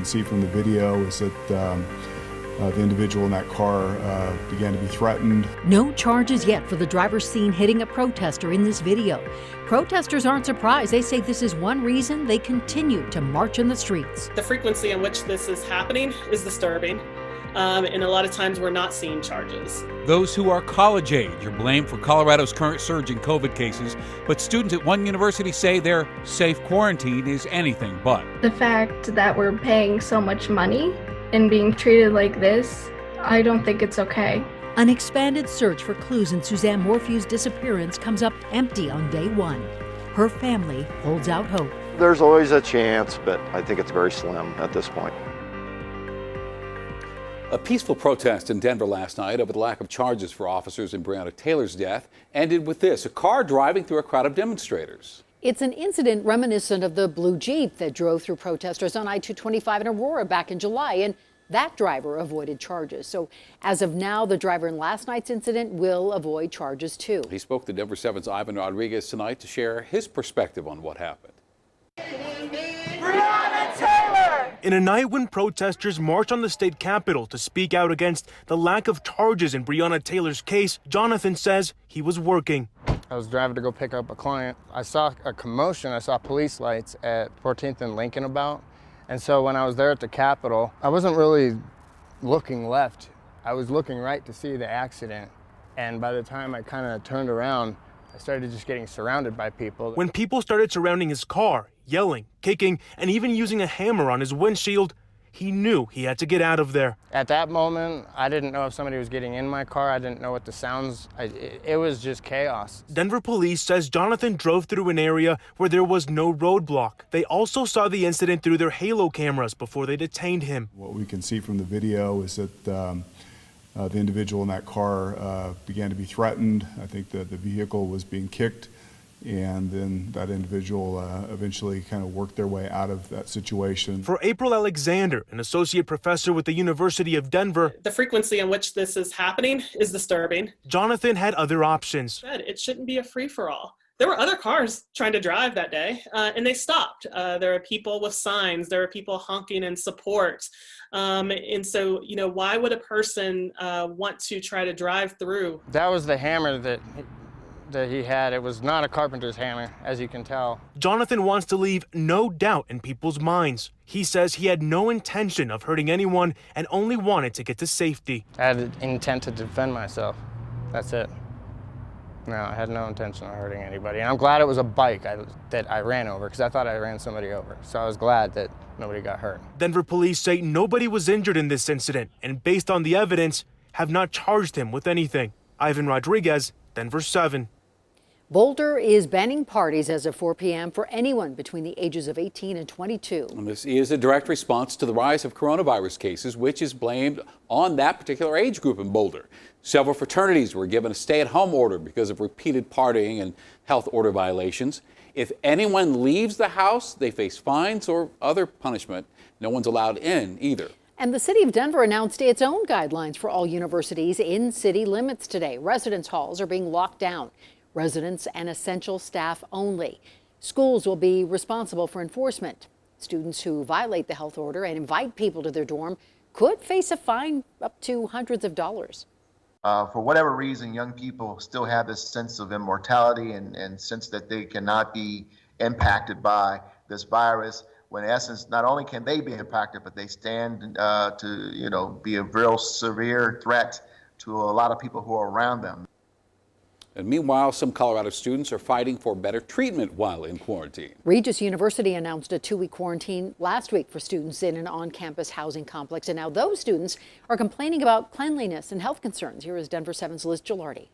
see from the video is that the individual in that car began to be threatened. No charges yet for the driver seen hitting a protester in this video. Protesters aren't surprised. They say this is one reason they continue to march in the streets. The frequency in which this is happening is disturbing, and a lot of times we're not seeing charges. Those who are college age are blamed for Colorado's current surge in COVID cases, but students at one university say their safe quarantine is anything but. The fact that we're paying so much money and being treated like this, I don't think it's okay. An expanded search for clues in Suzanne Morphe's disappearance comes up empty on day one. Her family holds out hope. There's always a chance, but I think it's very slim at this point. A peaceful protest in Denver last night over the lack of charges for officers in Breonna Taylor's death ended with this: a car driving through a crowd of demonstrators. It's an incident reminiscent of the blue Jeep that drove through protesters on I-225 in Aurora back in July, and that driver avoided charges. So as of now, the driver in last night's incident will avoid charges too. He spoke to Denver7's Ivan Rodriguez tonight to share his perspective on what happened. Breonna Taylor! In a night when protesters marched on the state capitol to speak out against the lack of charges in Breonna Taylor's case, Jonathan says he was working. I was driving to go pick up a client. I saw a commotion. I saw police lights at 14th and Lincoln about. And so when I was there at the Capitol, I wasn't really looking left. I was looking right to see the accident. And by the time I kind of turned around, I started just getting surrounded by people. When people started surrounding his car, yelling, kicking, and even using a hammer on his windshield, he knew he had to get out of there. At that moment, I didn't know if somebody was getting in my car. I didn't know what the sounds, it was just chaos. Denver police says Jonathan drove through an area where there was no roadblock. They also saw the incident through their Halo cameras before they detained him. What we can see from the video is that the individual in that car began to be threatened. I think that the vehicle was being kicked, and then that individual eventually kind of worked their way out of that situation. For April Alexander, an associate professor with the University of Denver, the frequency in which this is happening is disturbing. Jonathan had other options. It shouldn't be a free-for-all. There were other cars trying to drive that day, and they stopped. There are people with signs. There are people honking in support. And so, why would a person want to try to drive through? That was the hammer that he had. It was not a carpenter's hammer, as you can tell. Jonathan wants to leave no doubt in people's minds. He says he had no intention of hurting anyone and only wanted to get to safety. I had an intent to defend myself. That's it. No, I had no intention of hurting anybody. And I'm glad it was a bike that I ran over, because I thought I ran somebody over. So I was glad that nobody got hurt. Denver police say nobody was injured in this incident, and based on the evidence, have not charged him with anything. Ivan Rodriguez, Denver7. Boulder is banning parties as of 4 p.m. for anyone between the ages of 18 and 22. And this is a direct response to the rise of coronavirus cases, which is blamed on that particular age group in Boulder. Several fraternities were given a stay-at-home order because of repeated partying and health order violations. If anyone leaves the house, they face fines or other punishment. No one's allowed in either. And the city of Denver announced its own guidelines for all universities in city limits today. Residence halls are being locked down. Residents and essential staff only. Schools will be responsible for enforcement. Students who violate the health order and invite people to their dorm could face a fine up to hundreds of dollars. For whatever reason, young people still have this sense of immortality and sense that they cannot be impacted by this virus, when in essence, not only can they be impacted, but they stand to be a real severe threat to a lot of people who are around them. And meanwhile, some Colorado students are fighting for better treatment while in quarantine. Regis University announced a 2-week quarantine last week for students in an on-campus housing complex. And now those students are complaining about cleanliness and health concerns. Here is Denver7's Liz Gilardi.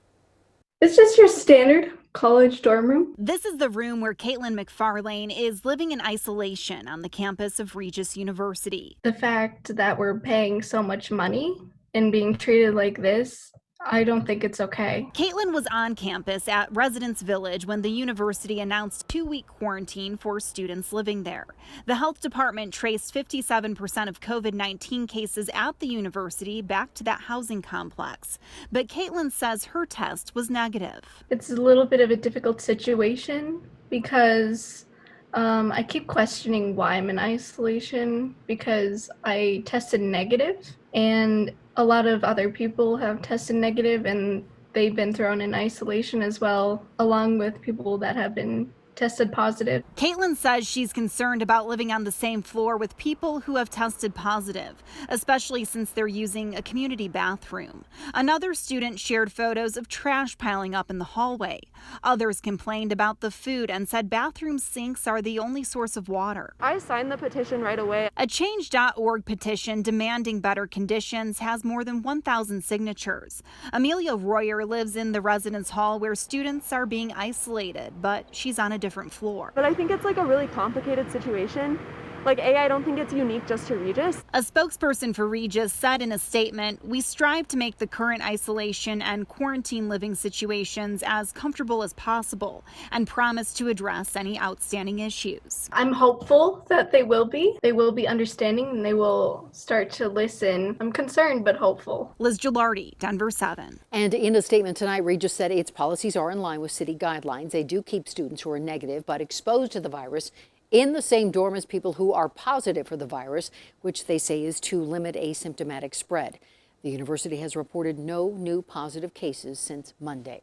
It's just your standard college dorm room. This is the room where Caitlin McFarlane is living in isolation on the campus of Regis University. The fact that we're paying so much money and being treated like this, I don't think it's okay. Caitlin was on campus at Residence Village when the university announced 2-week quarantine for students living there. The health department traced 57% of COVID-19 cases at the university back to that housing complex. But Caitlin says her test was negative. It's a little bit of a difficult situation because I keep questioning why I'm in isolation because I tested negative and a lot of other people have tested negative and they've been thrown in isolation as well, along with people that have been tested positive. Caitlin says she's concerned about living on the same floor with people who have tested positive, especially since they're using a community bathroom. Another student shared photos of trash piling up in the hallway. Others complained about the food and said bathroom sinks are the only source of water. I signed the petition right away. A Change.org petition demanding better conditions has more than 1,000 signatures. Amelia Royer lives in the residence hall where students are being isolated, but she's on a different floor. But I think it's like a really complicated situation. Like, I don't think it's unique just to Regis. A spokesperson for Regis said in a statement, "We strive to make the current isolation and quarantine living situations as comfortable as possible and promise to address any outstanding issues." I'm hopeful that they will be. They will be understanding and they will start to listen. I'm concerned but hopeful. Liz Gilardi, Denver7. And in a statement tonight, Regis said its policies are in line with city guidelines. They do keep students who are negative but exposed to the virus in the same dorm as people who are positive for the virus, which they say is to limit asymptomatic spread. The university has reported no new positive cases since Monday.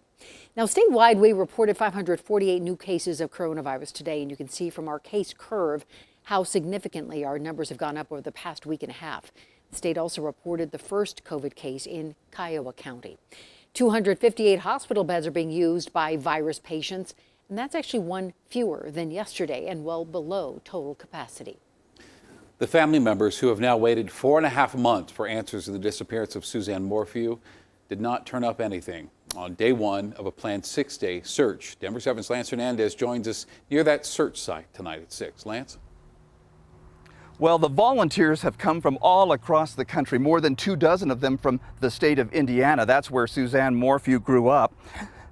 Now, statewide, we reported 548 new cases of coronavirus today, and you can see from our case curve how significantly our numbers have gone up over the past week and a half. The state also reported the first COVID case in Kiowa County. 258 hospital beds are being used by virus patients, and that's actually one fewer than yesterday and well below total capacity. The family members who have now waited 4.5 months for answers to the disappearance of Suzanne Morphe did not turn up anything on day one of a planned 6-day search. Denver7's Lance Hernandez joins us near that search site tonight at 6. Lance? Well, the volunteers have come from all across the country, more than 24 of them from the state of Indiana. That's where Suzanne Morphe grew up.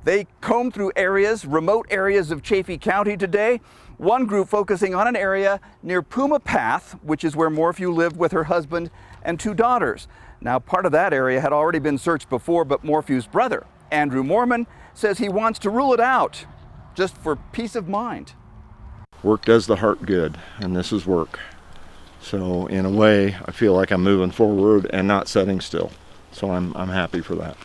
They combed through remote areas of Chaffee County today. One group focusing on an area near Puma Path, which is where Morphe lived with her husband and 2 daughters. Now, part of that area had already been searched before, but Morphe's brother, Andrew Mormon, says he wants to rule it out, just for peace of mind. Work does the heart good, and this is work. So in a way, I feel like I'm moving forward and not sitting still. So I'm happy for that.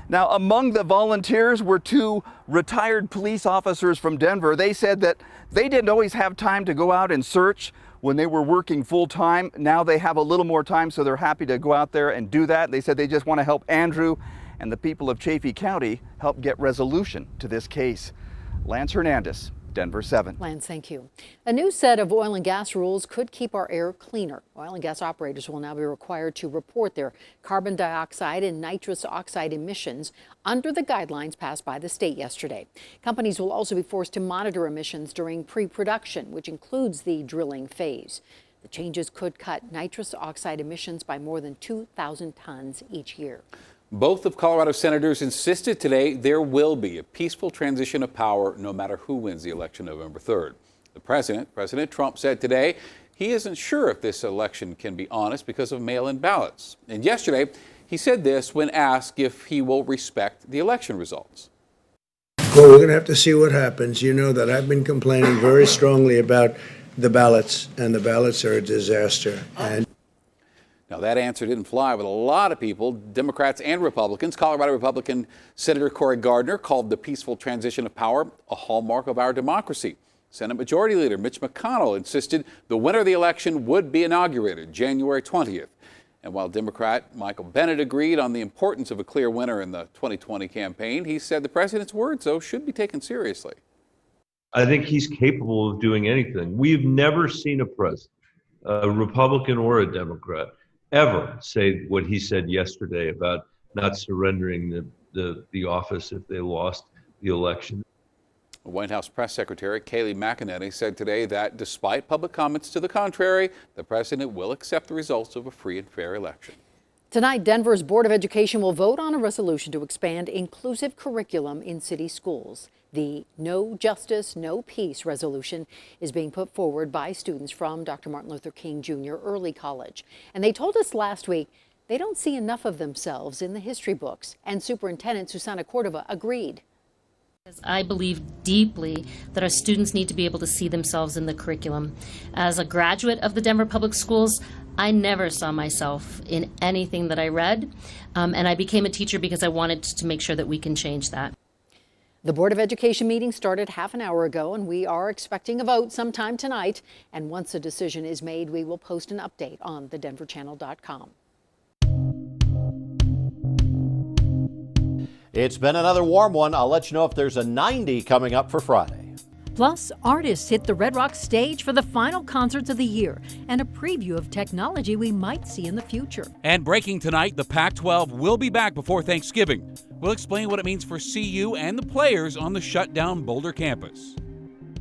Now, among the volunteers were 2 retired police officers from Denver. They said that they didn't always have time to go out and search when they were working full time. Now they have a little more time, so they're happy to go out there and do that. They said they just want to help Andrew and the people of Chaffee County help get resolution to this case. Lance Hernandez, Denver7. Lance, thank you. A new set of oil and gas rules could keep our air cleaner. Oil and gas operators will now be required to report their carbon dioxide and nitrous oxide emissions under the guidelines passed by the state yesterday. Companies will also be forced to monitor emissions during pre-production, which includes the drilling phase. The changes could cut nitrous oxide emissions by more than 2,000 tons each year. Both of Colorado senators insisted today there will be a peaceful transition of power no matter who wins the election November 3rd. The President Trump, said today he isn't sure if this election can be honest because of mail-in ballots. And yesterday, he said this when asked if he will respect the election results. Well, we're going to have to see what happens. You know that I've been complaining very strongly about the ballots, and the ballots are a disaster. Now, that answer didn't fly with a lot of people, Democrats and Republicans. Colorado Republican Senator Cory Gardner called the peaceful transition of power a hallmark of our democracy. Senate Majority Leader Mitch McConnell insisted the winner of the election would be inaugurated January 20th. And while Democrat Michael Bennet agreed on the importance of a clear winner in the 2020 campaign, he said the president's words, though, should be taken seriously. I think he's capable of doing anything. We've never seen a president, a Republican or a Democrat, ever say what he said yesterday about not surrendering the office if they lost the election. White House Press Secretary Kayleigh McEnany said today that despite public comments to the contrary, the president will accept the results of a free and fair election. Tonight, Denver's Board of Education will vote on a resolution to expand inclusive curriculum in city schools. The No Justice, No Peace resolution is being put forward by students from Dr. Martin Luther King Jr. Early College. And they told us last week they don't see enough of themselves in the history books. And Superintendent Susana Cordova agreed. I believe deeply that our students need to be able to see themselves in the curriculum. As a graduate of the Denver Public Schools, I never saw myself in anything that I read, and I became a teacher because I wanted to make sure that we can change that. The Board of Education meeting started half an hour ago, and we are expecting a vote sometime tonight. And once a decision is made, we will post an update on thedenverchannel.com. It's been another warm one. I'll let you know if there's a 90 coming up for Friday. Plus, artists hit the Red Rock stage for the final concerts of the year and a preview of technology we might see in the future. And breaking tonight, the Pac-12 will be back before Thanksgiving. We'll explain what it means for CU and the players on the shut-down Boulder campus.